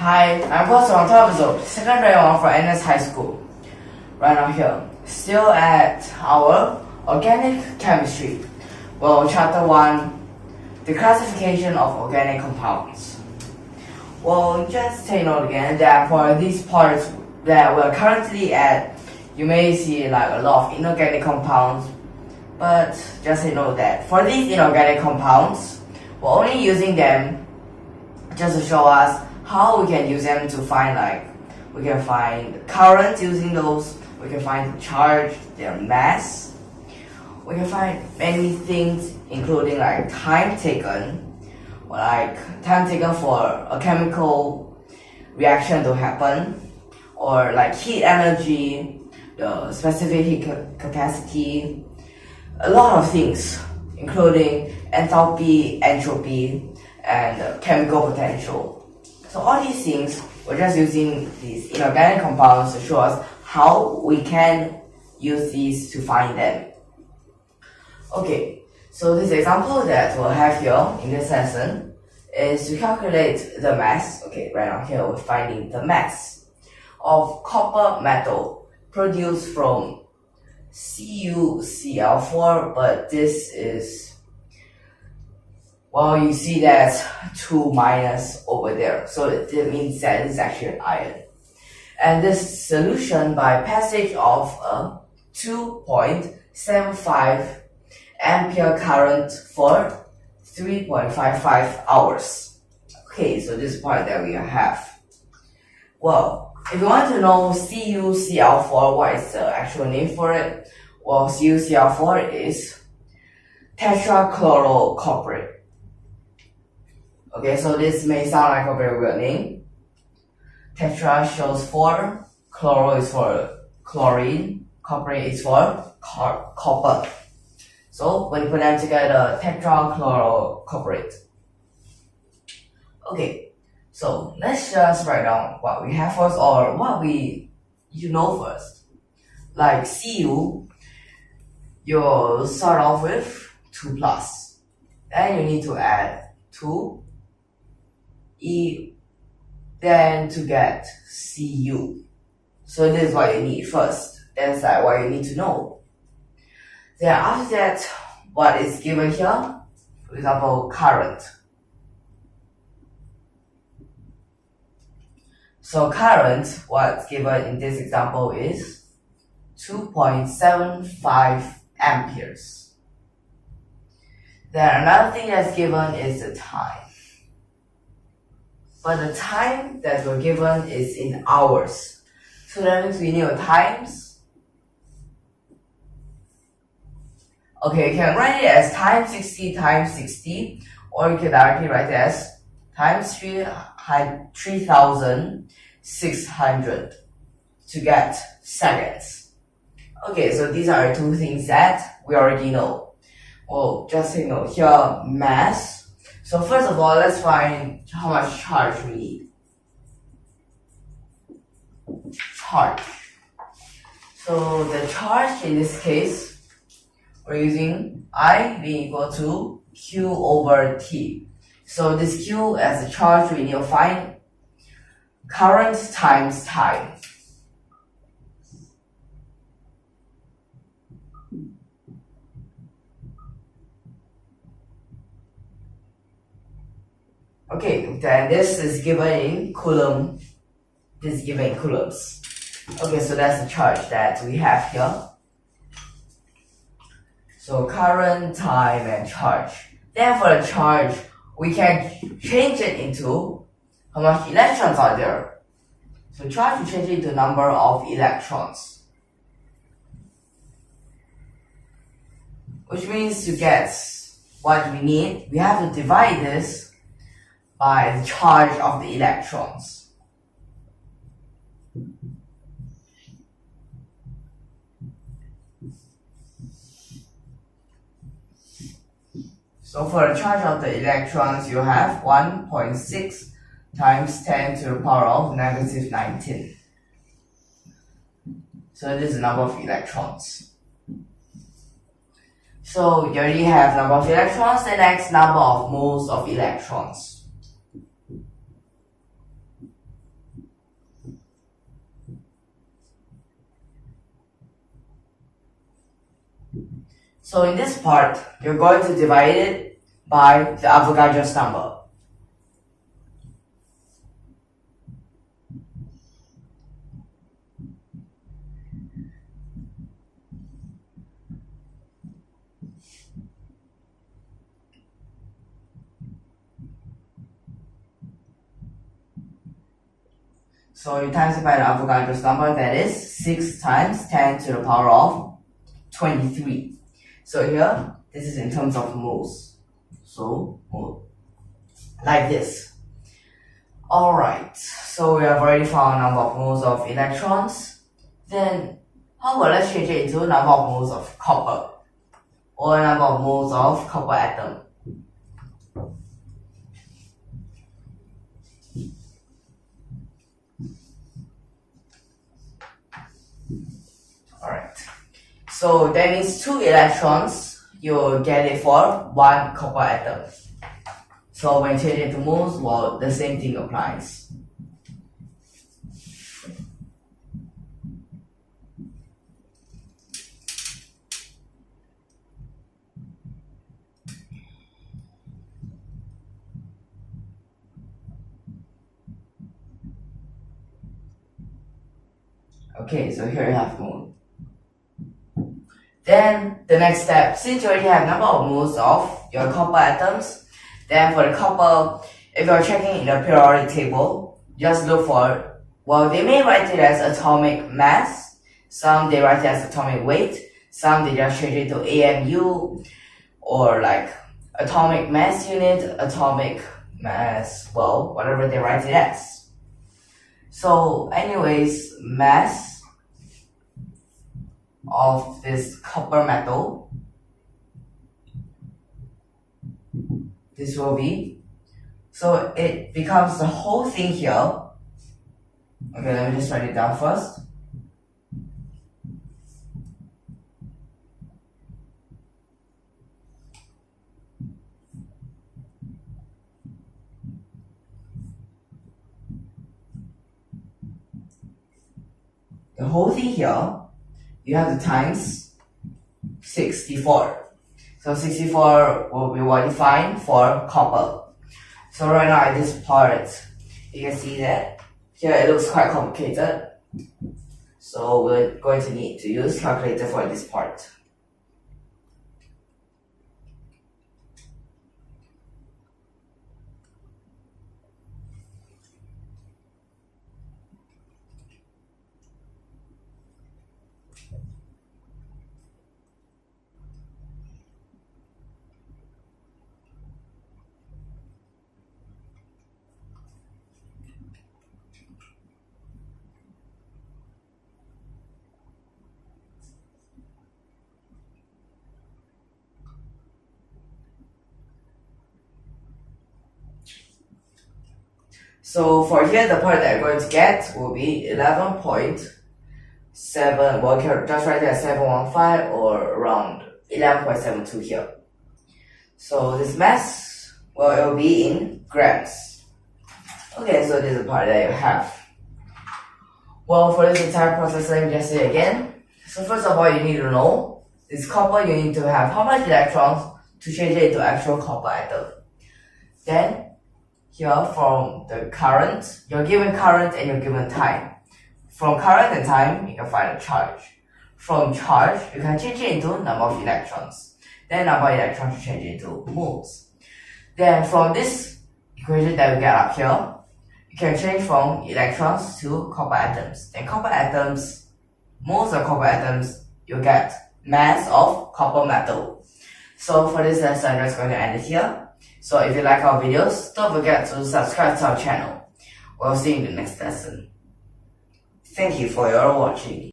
Hi, I'm Pastor on top episode, secondary one for NS High School. Right now here, still at our organic chemistry. Well, chapter 1, the classification of organic compounds. Well, just take note again that for these parts that we're currently at, you may see like a lot of inorganic compounds, but just take note that for these inorganic compounds, we're only using them just to show us how we can use them to find, like, we can find current using those, we can find the charge, their mass, we can find many things including like time taken, or like time taken for a chemical reaction to happen, or like heat energy, the specific heat capacity, a lot of things including enthalpy, entropy, and chemical potential. So all these things, we're just using these inorganic compounds to show us how we can use these to find them. Okay, so this example that we'll have here in this lesson is to calculate the mass. Okay, right now here we're finding the mass of copper metal produced from CuCl4, but this is, well, you see that's 2 minus over there, so it means that it's actually an ion. And this solution by passage of a 2.75 ampere current for 3.55 hours. Okay, so this part that we have. Well, if you want to know CuCl4, what is the actual name for it? Well, CuCl4 is tetrachlorocopper. Okay, so this may sound like a very weird name. Tetra shows 4, chloro is for chlorine, copper is for copper. So when you put them together, tetrachlorocopper. Okay, so let's just write down what we have first, or what you know first. Like Cu, you'll start off with 2 plus. Then you need to add 2 E, then to get Cu. So this is what you need first. That's like what you need to know. Then after that, what is given here? For example, current. So current, what's given in this example is 2.75 amperes. Then another thing that's given is the time. But the time that we're given is in hours. So that means we need times. Okay, you can write it as times 60 times 60, or you can directly write it as times 3,600 to get seconds. Okay, so these are 2 things that we already know. Well, just take note here, mass. So first of all, let's find how much charge we need. Charge. So the charge in this case, we're using I being equal to Q over T. So this Q as the charge, we need to find current times time. Okay, then this is given in coulomb. This is given in coulombs. Okay, so that's the charge that we have here. So current, time, and charge. Then for the charge, we can change it into how much electrons are there. So try to change it into number of electrons. Which means to get what we need, we have to divide this by the charge of the electrons. So for the charge of the electrons, you have 1.6 times 10 to the power of negative 19. So this is the number of electrons. So you already have number of electrons, the next number of moles of electrons. So in this part, you're going to divide it by the Avogadro's number. So you times it by the Avogadro's number, that is 6 times 10 to the power of 23. So here, this is in terms of moles. So, like this. Alright, so we have already found number of moles of electrons. Then, how about let's change it into number of moles of copper, or number of moles of copper atom. Alright, so that means 2 electrons, you'll get it for 1 copper atom. So when changing to moles, well, the same thing applies. Okay, so here you have mole. Then the next step, since you already have number of moles of your copper atoms, then for the copper, if you're checking in the periodic table, just look for, well, they may write it as atomic mass, some they write it as atomic weight, some they just change it to AMU, or like atomic mass unit, atomic mass, well, whatever they write it as. So anyways, mass of this copper metal, this will be, so it becomes the whole thing here. Okay, let me just write it down first. The whole thing here, you have to times 64. So 64 will be what you find for copper. So right now at this part, you can see that here it looks quite complicated. So we're going to need to use calculator for this part. So for here, the part that we're going to get will be 11.7, well, here, just write it as 715 or around 11.72 here. So this mass, well, it will be in grams. Okay, so this is the part that you have. Well, for this entire process, let me just say again. So first of all, you need to know, this copper, you need to have how much electrons to change it into actual copper atom. Then, here from the current, you're given current and you're given time. From current and time, you can find a charge. From charge, you can change it into number of electrons. Then number of electrons you change it into moles. Then from this equation that we get up here, you can change from electrons to copper atoms. Then copper atoms, moles of copper atoms, you get mass of copper metal. So for this lesson, I'm just going to end it here. So if you like our videos, don't forget to subscribe to our channel. We'll see you in the next lesson. Thank you for your watching.